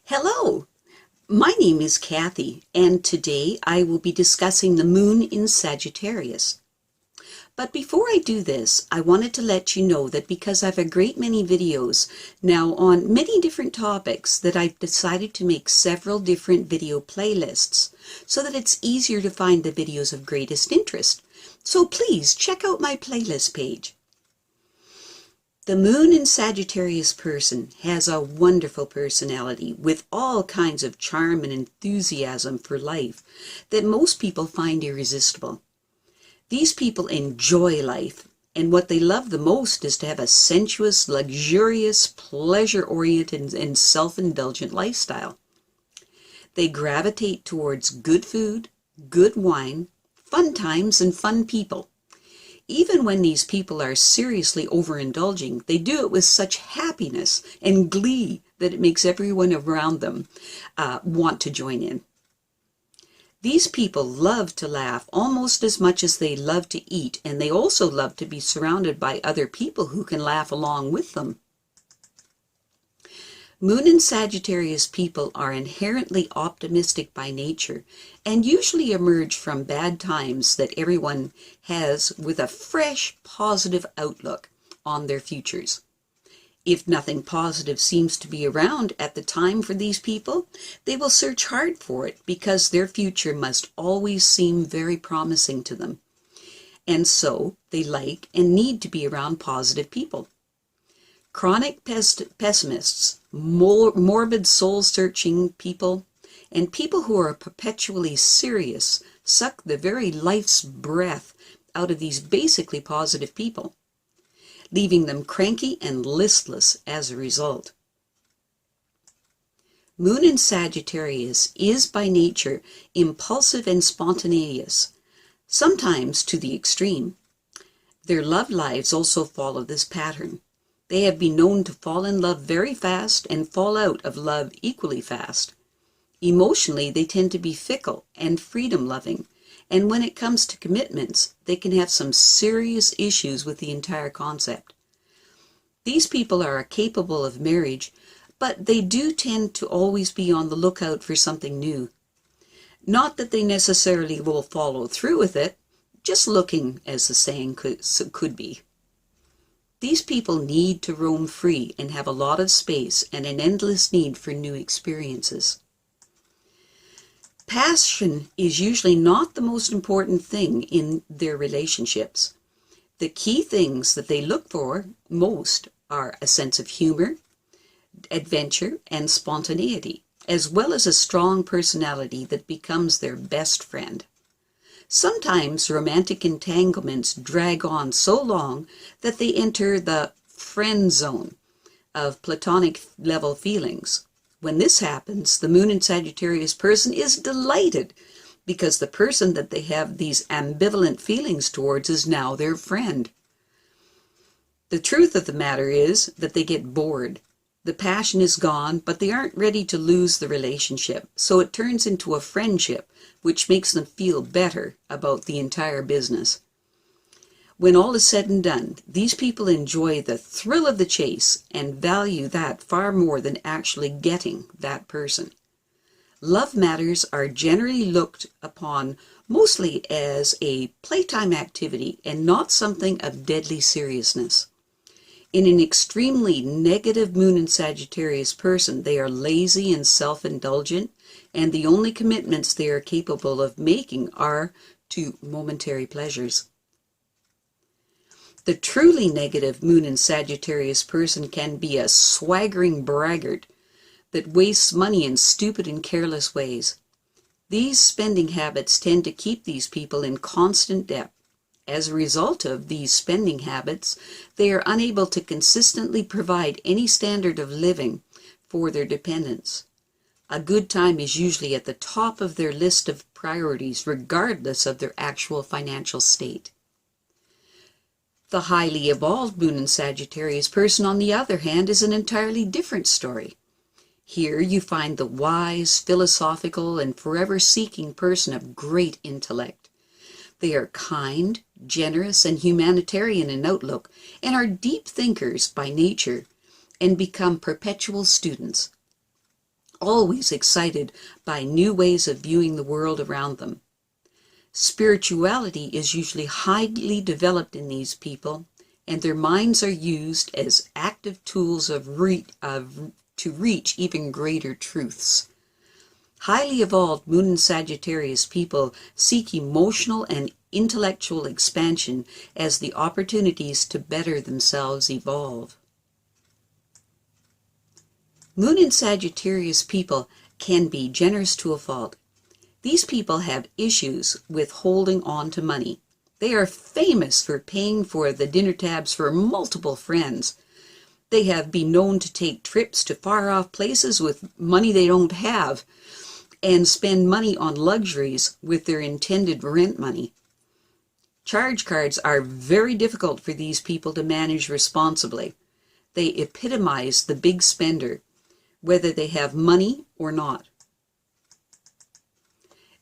Hello, my name is Kathy, and today I will be discussing the moon in Sagittarius. But before I do this, I wanted to let you know that because I have a great many videos now on many different topics, that I've decided to make several different video playlists so that it's easier to find the videos of greatest interest. So please check out my playlist page. The moon in Sagittarius person has a wonderful personality with all kinds of charm and enthusiasm for life that most people find irresistible. These people enjoy life, and what they love the most is to have a sensuous, luxurious, pleasure-oriented, and self-indulgent lifestyle. They gravitate towards good food, good wine, fun times, and fun people. Even when these people are seriously overindulging, they do it with such happiness and glee that it makes everyone around them want to join in. These people love to laugh almost as much as they love to eat, and they also love to be surrounded by other people who can laugh along with them. Moon and Sagittarius people are inherently optimistic by nature and usually emerge from bad times that everyone has with a fresh, positive outlook on their futures. If nothing positive seems to be around at the time for these people, they will search hard for it because their future must always seem very promising to them. And so they like and need to be around positive people. Chronic pessimists, morbid soul-searching people, and people who are perpetually serious suck the very life's breath out of these basically positive people, leaving them cranky and listless as a result. Moon in Sagittarius is by nature impulsive and spontaneous, sometimes to the extreme. Their love lives also follow this pattern. They have been known to fall in love very fast and fall out of love equally fast. Emotionally, they tend to be fickle and freedom-loving, and when it comes to commitments, they can have some serious issues with the entire concept. These people are capable of marriage, but they do tend to always be on the lookout for something new. Not that they necessarily will follow through with it, just looking, as the saying could be. These people need to roam free and have a lot of space and an endless need for new experiences. Passion is usually not the most important thing in their relationships. The key things that they look for most are a sense of humor, adventure, and spontaneity, as well as a strong personality that becomes their best friend. Sometimes romantic entanglements drag on so long that they enter the friend zone of platonic level feelings. When this happens, the Moon in Sagittarius person is delighted because the person that they have these ambivalent feelings towards is now their friend. The truth of the matter is that they get bored. The passion is gone, but they aren't ready to lose the relationship, so it turns into a friendship, which makes them feel better about the entire business. When all is said and done, these people enjoy the thrill of the chase and value that far more than actually getting that person. Love matters are generally looked upon mostly as a playtime activity and not something of deadly seriousness. In an extremely negative Moon in Sagittarius person, they are lazy and self-indulgent, and the only commitments they are capable of making are to momentary pleasures. The truly negative Moon in Sagittarius person can be a swaggering braggart that wastes money in stupid and careless ways. These spending habits tend to keep these people in constant debt. As a result of these spending habits, they are unable to consistently provide any standard of living for their dependents. A good time is usually at the top of their list of priorities, regardless of their actual financial state. The highly evolved Moon in Sagittarius person, on the other hand, is an entirely different story. Here you find the wise, philosophical, and forever seeking person of great intellect. They are kind, generous, and humanitarian in outlook, and are deep thinkers by nature, and become perpetual students. always excited by new ways of viewing the world around them. Spirituality is usually highly developed in these people, and their minds are used as active tools to reach even greater truths. Highly evolved Moon and Sagittarius people seek emotional and intellectual expansion as the opportunities to better themselves evolve. Moon and Sagittarius people can be generous to a fault. These people have issues with holding on to money. They are famous for paying for the dinner tabs for multiple friends. They have been known to take trips to far-off places with money they don't have and spend money on luxuries with their intended rent money. Charge cards are very difficult for these people to manage responsibly. They epitomize the big spender, whether they have money or not.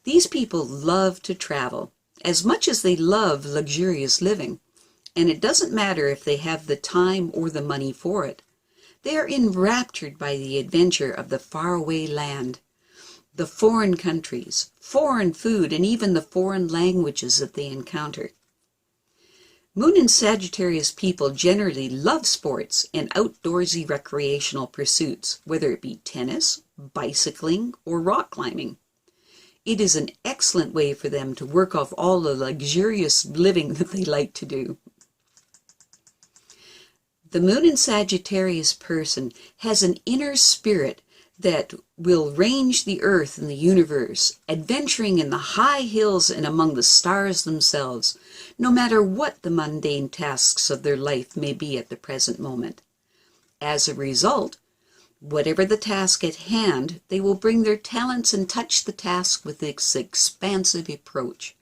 These people love to travel as much as they love luxurious living, and it doesn't matter if they have the time or the money for it. They are enraptured by the adventure of the faraway land, the foreign countries, foreign food, and even the foreign languages that they encounter. Moon and Sagittarius people generally love sports and outdoorsy recreational pursuits, whether it be tennis, bicycling, or rock climbing. It is an excellent way for them to work off all the luxurious living that they like to do. The Moon and Sagittarius person has an inner spirit that will range the earth and the universe, adventuring in the high hills and among the stars themselves, no matter what the mundane tasks of their life may be at the present moment. As a result, whatever the task at hand, they will bring their talents and touch the task with this expansive approach.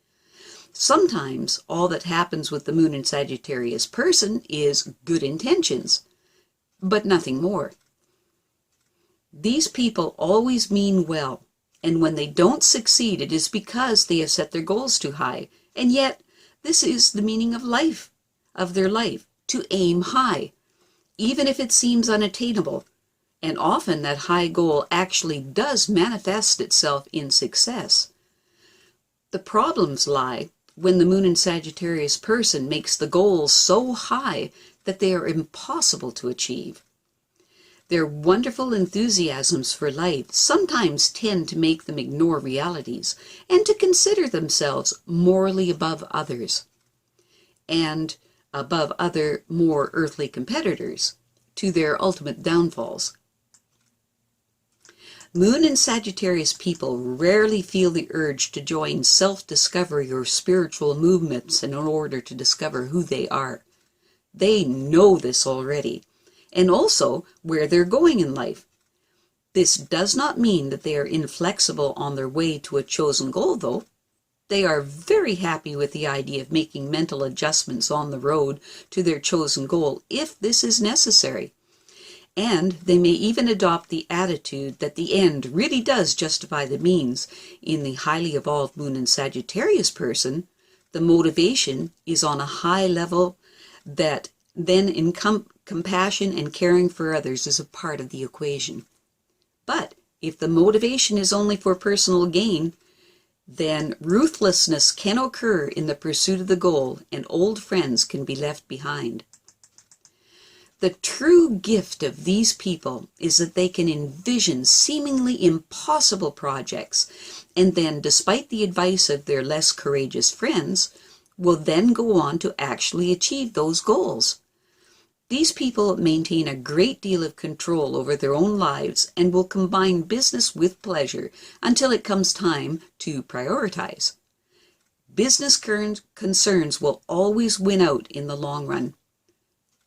Sometimes all that happens with the Moon and Sagittarius person is good intentions, but nothing more. These people always mean well, and when they don't succeed, it is because they have set their goals too high. And yet, this is the meaning of life, of their life, to aim high, even if it seems unattainable. And often that high goal actually does manifest itself in success. The problems lie when the Moon and Sagittarius person makes the goals so high that they are impossible to achieve. Their wonderful enthusiasms for life sometimes tend to make them ignore realities and to consider themselves morally above others and above other more earthly competitors, to their ultimate downfalls. Moon and Sagittarius people rarely feel the urge to join self-discovery or spiritual movements in order to discover who they are. They know this already, and also where they're going in life. This does not mean that they are inflexible on their way to a chosen goal, though. They are very happy with the idea of making mental adjustments on the road to their chosen goal if this is necessary. And they may even adopt the attitude that the end really does justify the means. In the highly evolved Moon and Sagittarius person, the motivation is on a high level that then compassion and caring for others is a part of the equation. But if the motivation is only for personal gain, then ruthlessness can occur in the pursuit of the goal, and old friends can be left behind. The true gift of these people is that they can envision seemingly impossible projects, and then, despite the advice of their less courageous friends, will then go on to actually achieve those goals. These people maintain a great deal of control over their own lives and will combine business with pleasure until it comes time to prioritize. Business concerns will always win out in the long run.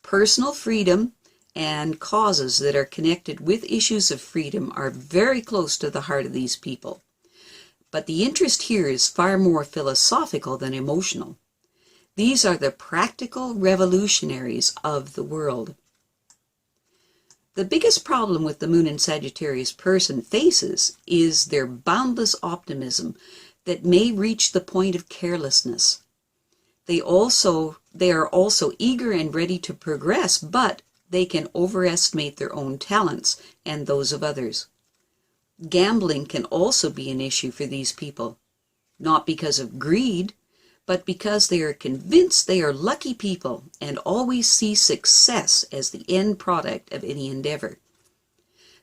Personal freedom and causes that are connected with issues of freedom are very close to the heart of these people. But the interest here is far more philosophical than emotional. These are the practical revolutionaries of the world. The biggest problem with the Moon and Sagittarius person faces is their boundless optimism that may reach the point of carelessness. They are also eager and ready to progress, but they can overestimate their own talents and those of others. Gambling can also be an issue for these people, not because of greed, but because they are convinced they are lucky people and always see success as the end product of any endeavor.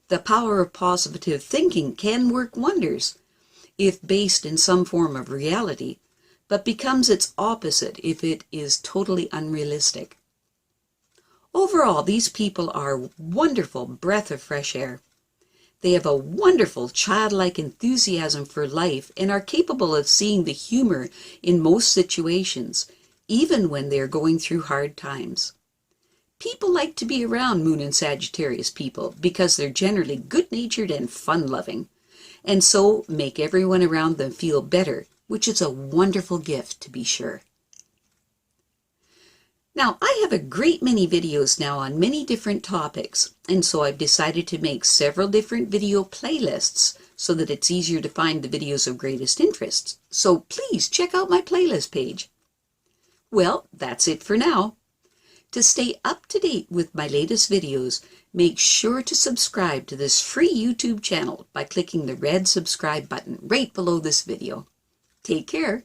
The power of positive thinking can work wonders if based in some form of reality, but becomes its opposite if it is totally unrealistic. Overall, these people are a wonderful breath of fresh air. They have a wonderful childlike enthusiasm for life and are capable of seeing the humor in most situations, even when they are going through hard times. People like to be around Moon and Sagittarius people because they're generally good-natured and fun-loving, and so make everyone around them feel better, which is a wonderful gift to be sure. Now, I have a great many videos now on many different topics, and so I've decided to make several different video playlists so that it's easier to find the videos of greatest interest. So please check out my playlist page. Well, that's it for now. To stay up to date with my latest videos, make sure to subscribe to this free YouTube channel by clicking the red subscribe button right below this video. Take care.